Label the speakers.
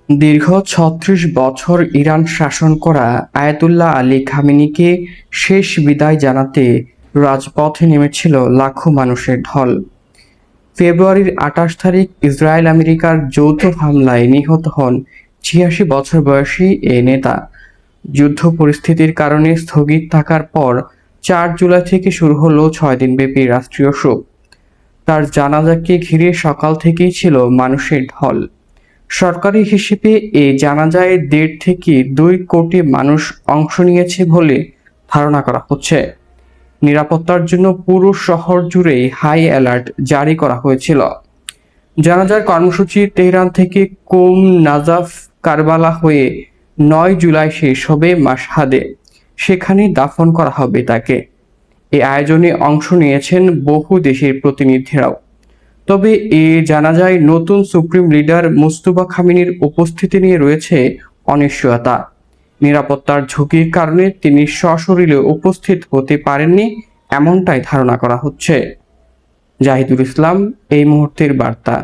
Speaker 1: দীর্ঘ ৩৬ বছর ইরান শাসন করা আয়াতুল্লাহ আলী খামেনিকে শেষ বিদায় জানাতে রাজপথে নেমেছিল লাখো মানুষের ঢল। ফেব্রুয়ারির ২৮ তারিখ ইসরায়েল আমেরিকার যৌথ হামলায় নিহত হন ৮৬ বছর বয়সী এ নেতা। যুদ্ধ পরিস্থিতির কারণে স্থগিত থাকার পর ৪ জুলাই থেকে শুরু হলো ৬ দিনব্যাপী রাষ্ট্রীয় শোক। তার জানাজাকে ঘিরে সকাল থেকেই ছিল মানুষের ঢল। সরকারি হিসেবে এই জানাজায় ১.৫ থেকে ২ কোটি মানুষ অংশ নিয়েছে বলে ধারণা করা হচ্ছে। নিরাপত্তার জন্য পুরো শহর জুড়েই হাই অ্যালার্ট জারি করা হয়েছিল। জানাজার কর্মসূচি তেহরান থেকে কুম, নাজাফ, কারবালা হয়ে ৯ জুলাই শেষ হবে মাশহাদে। সেখানেই দাফন করা হবে তাকে। এই আয়োজনে অংশ নিয়েছেন বহু দেশের প্রতিনিধিরাও। তবে এ জানাজায় নতুন সুপ্রিম লিডার মুস্তফা খামেনির উপস্থিতি নিয়ে রয়েছে অনিশ্চয়তা। নিরাপত্তার ঝুঁকির কারণে তিনি সশরীরে উপস্থিত হতে পারেননি, এমনটাই ধারণা করা হচ্ছে। জাহিদুল ইসলাম, এই মুহূর্তের বার্তা।